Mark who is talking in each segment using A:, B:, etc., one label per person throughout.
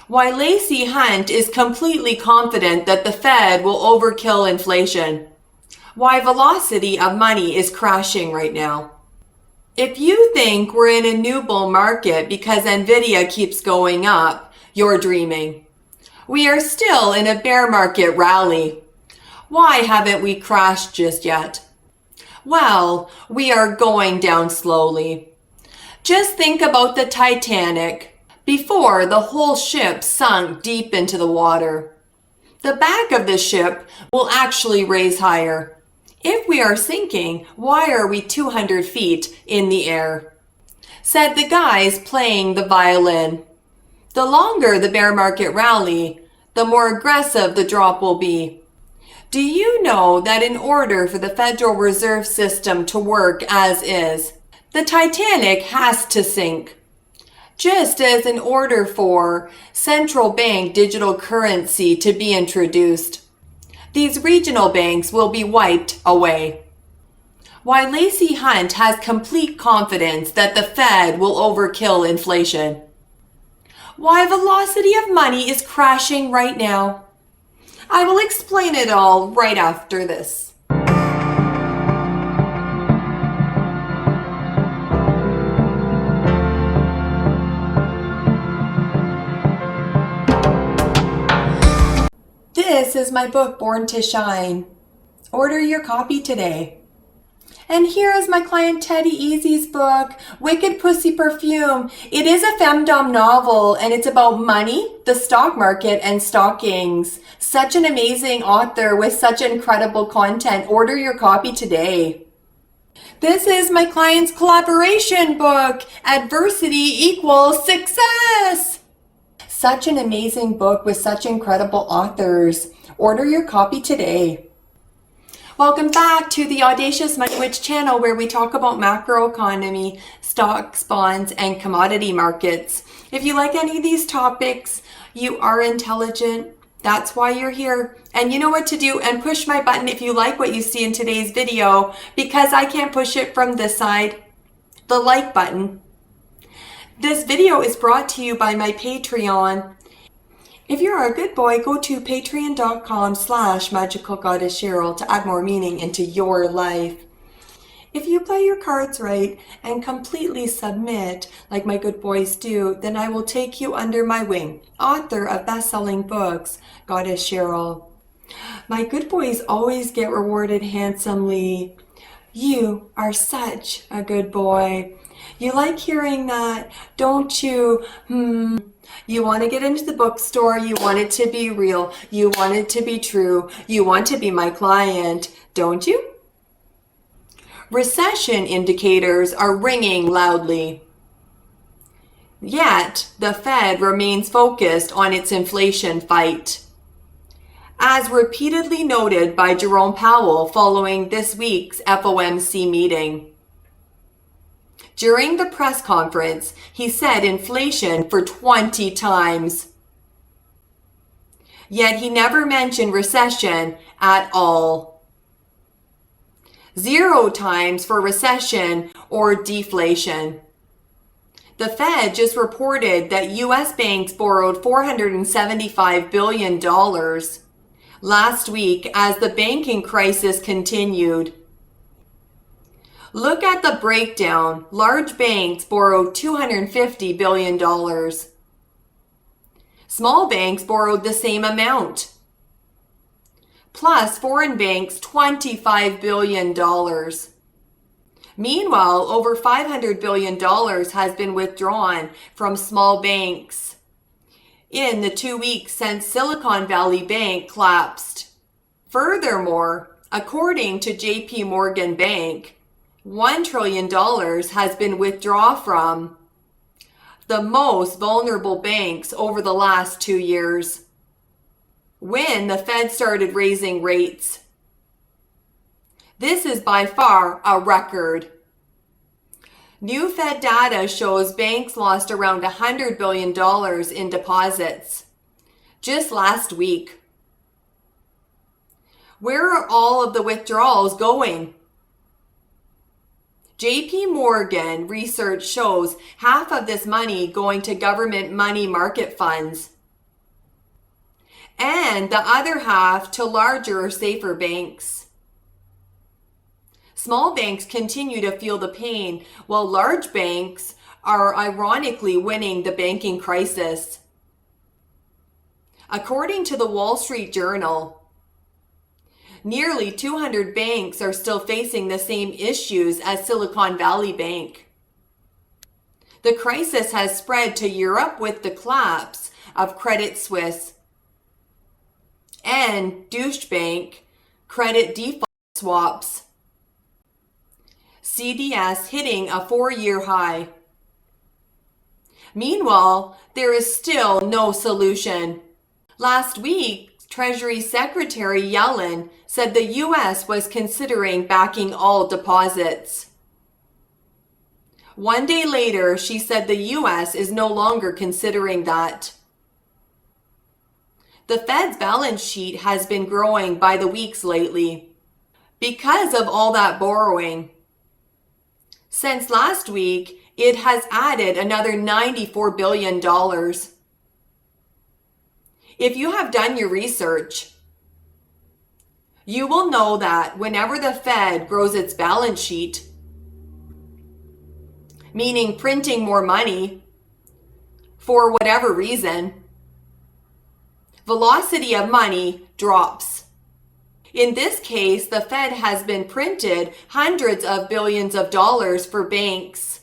A: Why Lacy Hunt is completely confident that the Fed will overkill inflation. Why velocity of money is crashing right now. If you think we're in a new bull market because Nvidia keeps going up, you're dreaming. We are still in a bear market rally. Why haven't we crashed just yet? Well, we are going down slowly. Just think about the Titanic. Before, the whole ship sunk deep into the water. The back of the ship will actually raise higher. If we are sinking, why are we 200 feet in the air? Said the guys playing the violin. The longer the bear market rally, the more aggressive the drop will be. Do you know that in order for the Federal Reserve System to work as is, the Titanic has to sink? Just as in order for central bank digital currency to be introduced, these regional banks will be wiped away. Why Lacy Hunt has complete confidence that the Fed will overkill inflation. Why velocity of money is crashing right now. I will explain it all right after this. This is my book, Born to Shine. Order your copy today. And here is my client Eazzy's book, Wicked Pussy Perfume. It is a femdom novel and it's about money, the stock market, and stockings. Such an amazing author with such incredible content. Order your copy today. This is my client's collaboration book, Adversity Equals Success. Such an amazing book with such incredible authors. Order your copy today. Welcome back to the Audacious Money Witch channel, where we talk about macroeconomy, stocks, bonds, and commodity markets. If you like any of these topics, you are intelligent. That's why you're here. And you know what to do, and push my button if you like what you see in today's video, because I can't push it from this side, the like button. This video is brought to you by my Patreon. If you're a good boy, go to patreon.com/magicalgoddesscheryl to add more meaning into your life. If you play your cards right and completely submit like my good boys do, then I will take you under my wing. Author of best-selling books, Goddess Cheryl. My good boys always get rewarded handsomely. You are such a good boy. You like hearing that, don't you? You want to get into the bookstore. You want it to be real. You want it to be true. You want to be my client, don't you? Recession indicators are ringing loudly. Yet, the Fed remains focused on its inflation fight. As repeatedly noted by Jerome Powell following this week's FOMC meeting. During the press conference, he said inflation for 20 times. Yet he never mentioned recession at all. 0 times for recession or deflation. The Fed just reported that U.S. banks borrowed $475 billion last week as the banking crisis continued. Look at the breakdown. Large banks borrowed $250 billion. Small banks borrowed the same amount. Plus foreign banks $25 billion. Meanwhile, over $500 billion has been withdrawn from small banks in the 2 weeks since Silicon Valley Bank collapsed. Furthermore, according to JP Morgan Bank, $1 trillion has been withdrawn from the most vulnerable banks over the last 2 years, when the Fed started raising rates. This is by far a record. New Fed data shows banks lost around $100 billion in deposits just last week. Where are all of the withdrawals going? JP Morgan research shows half of this money going to government money market funds. and the other half to larger, safer banks. Small banks continue to feel the pain, while large banks are ironically winning the banking crisis. According to the Wall Street Journal, nearly 200 banks are still facing the same issues as Silicon Valley Bank. The crisis has spread to Europe with the collapse of Credit Suisse and Deutsche Bank credit default swaps, CDS hitting a 4-year high. Meanwhile, there is still no solution. Last week, Treasury Secretary Yellen said the U.S. was considering backing all deposits. One day later, she said the U.S. is no longer considering that. The Fed's balance sheet has been growing by the weeks lately because of all that borrowing. Since last week, it has added another $94 billion. If you have done your research, you will know that whenever the Fed grows its balance sheet, meaning printing more money for whatever reason, velocity of money drops. In this case, the Fed has been printed hundreds of billions of dollars for banks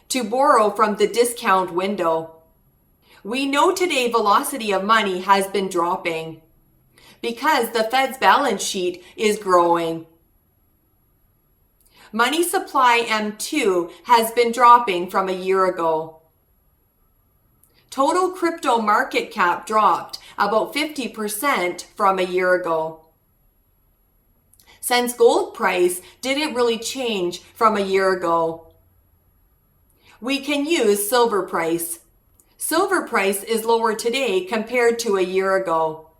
A: to borrow from the discount window. We know today velocity of money has been dropping because the Fed's balance sheet is growing. Money supply M2 has been dropping from a year ago. Total crypto market cap dropped about 50% from a year ago. Since gold price didn't really change from a year ago, we can use silver price. Silver price is lower today compared to a year ago.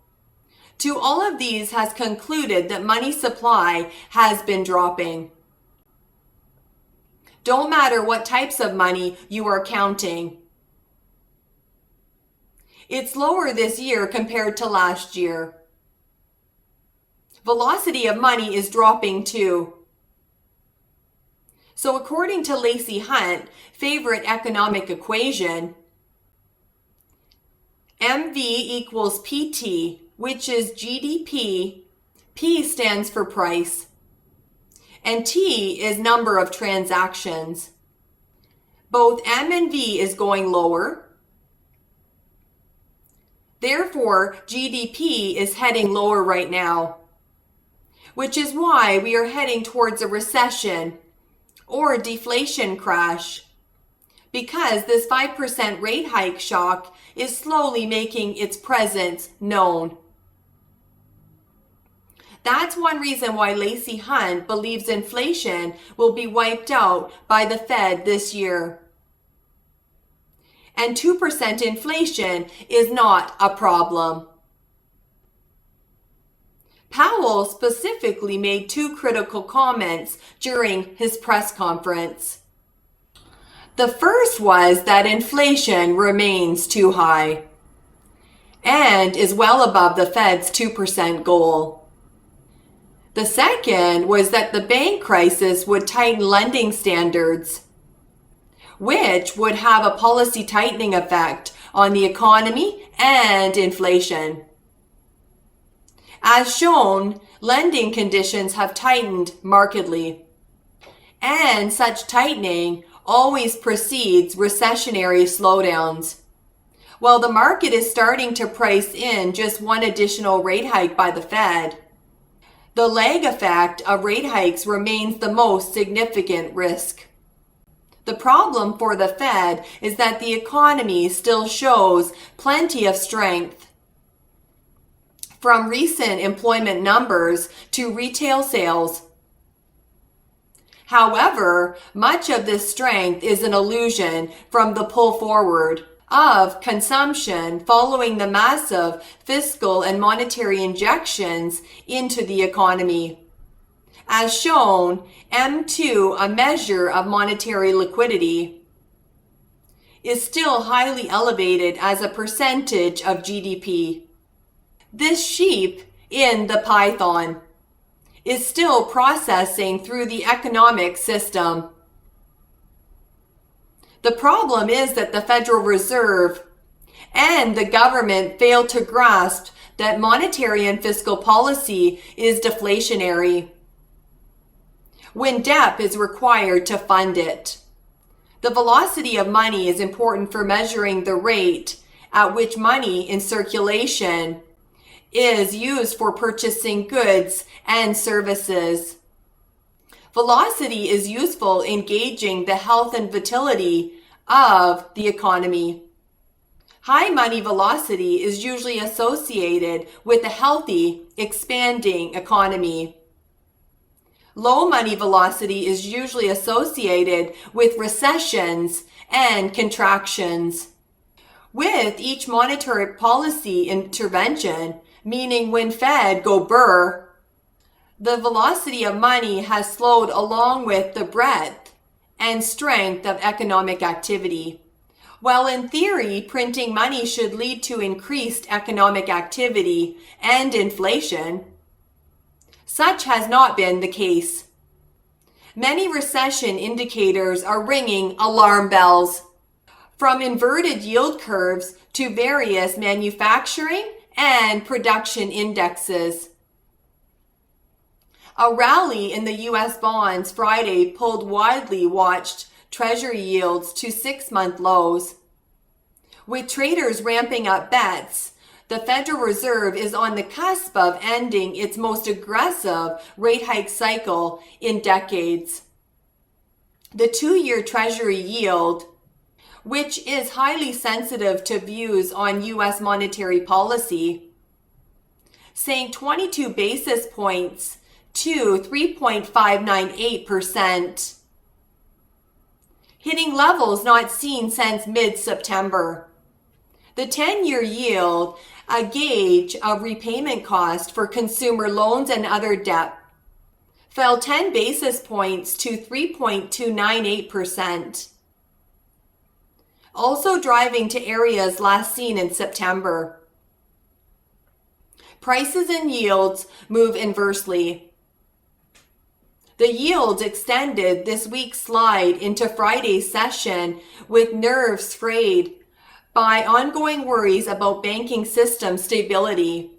A: To all of these has concluded that money supply has been dropping. Don't matter what types of money you are counting. It's lower this year compared to last year. Velocity of money is dropping too. So according to Lacy Hunt, favorite economic equation, MV equals PT, which is GDP. P stands for price, and T is number of transactions. Both M and V is going lower. Therefore, GDP is heading lower right now, which is why we are heading towards a recession or deflation crash, because this 5% rate hike shock is slowly making its presence known. That's one reason why Lacy Hunt believes inflation will be wiped out by the Fed this year. And 2% inflation is not a problem. Powell specifically made 2 critical comments during his press conference. The first was that inflation remains too high and is well above the Fed's 2% goal. The second was that the bank crisis would tighten lending standards, which would have a policy tightening effect on the economy and inflation. As shown, lending conditions have tightened markedly, and such tightening always precedes recessionary slowdowns. While the market is starting to price in just one additional rate hike by the Fed, the lag effect of rate hikes remains the most significant risk. The problem for the Fed is that the economy still shows plenty of strength. From recent employment numbers to retail sales. However, much of this strength is an illusion from the pull forward of consumption following the massive fiscal and monetary injections into the economy. As shown, M2, a measure of monetary liquidity, is still highly elevated as a percentage of GDP. This sheep in the python is still processing through the economic system. The problem is that the Federal Reserve and the government fail to grasp that monetary and fiscal policy is deflationary when debt is required to fund it. The velocity of money is important for measuring the rate at which money in circulation is used for purchasing goods and services. Velocity is useful in gauging the health and vitality of the economy. High money velocity is usually associated with a healthy, expanding economy. Low money velocity is usually associated with recessions and contractions. With each monetary policy intervention, meaning when Fed go burr, the velocity of money has slowed along with the breadth and strength of economic activity. While in theory, printing money should lead to increased economic activity and inflation, such has not been the case. Many recession indicators are ringing alarm bells, from inverted yield curves to various manufacturing and production indexes. A rally in the U.S. bonds Friday pulled widely watched Treasury yields to 6-month lows. With traders ramping up bets, the Federal Reserve is on the cusp of ending its most aggressive rate hike cycle in decades. The 2-year Treasury yield, which is highly sensitive to views on U.S. monetary policy, sank 22 basis points to 3.598%, hitting levels not seen since mid-September. The 10-year yield, a gauge of repayment cost for consumer loans and other debt, fell 10 basis points to 3.298%, also driving to areas last seen in September. Prices and yields move inversely. The yields extended this week's slide into Friday's session with nerves frayed by ongoing worries about banking system stability.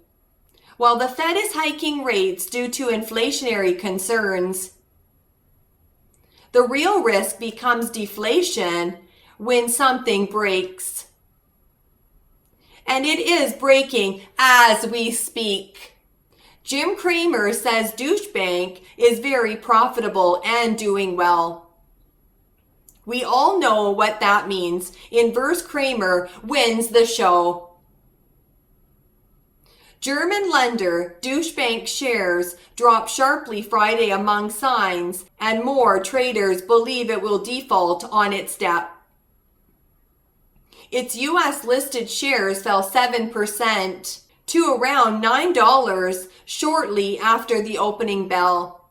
A: While the Fed is hiking rates due to inflationary concerns, the real risk becomes deflation when something breaks. And it is breaking as we speak. Jim Cramer says Deutsche Bank is very profitable and doing well. We all know what that means. Inverse Cramer wins the show. German lender Deutsche Bank shares dropped sharply Friday among signs, and more traders believe it will default on its debt. Its U.S. listed shares fell 7% to around $9 shortly after the opening bell.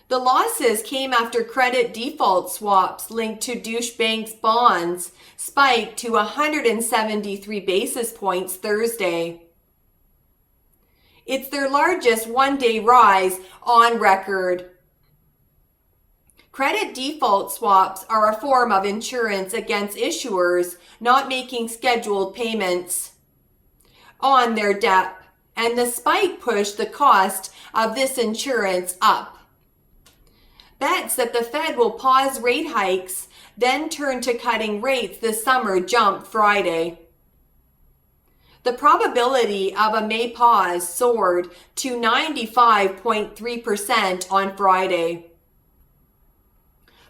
A: The losses came after credit default swaps linked to Deutsche Bank's bonds spiked to 173 basis points Thursday. It's their largest one-day rise on record. Credit default swaps are a form of insurance against issuers not making scheduled payments on their debt, and the spike pushed the cost of this insurance up. Bets that the Fed will pause rate hikes, then turn to cutting rates this summer jumped Friday. The probability of a May pause soared to 95.3% on Friday.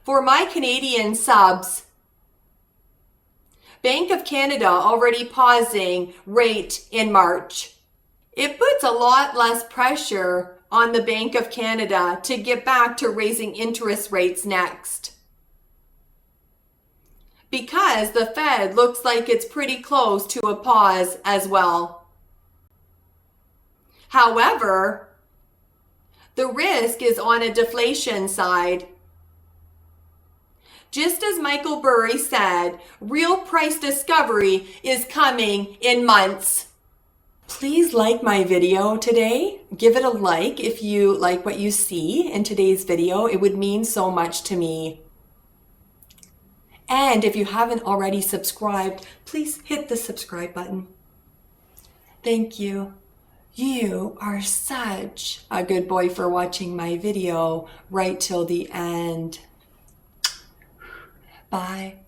A: For my Canadian subs, Bank of Canada already pausing rate in March. It puts a lot less pressure on the Bank of Canada to get back to raising interest rates next, because the Fed looks like it's pretty close to a pause as well. However, the risk is on a deflation side. Just as Michael Burry said, real price discovery is coming in months. Please like my video today. Give it a like if you like what you see in today's video. It would mean so much to me. And if you haven't already subscribed, please hit the subscribe button. Thank you. You are such a good boy for watching my video right till the end. Bye.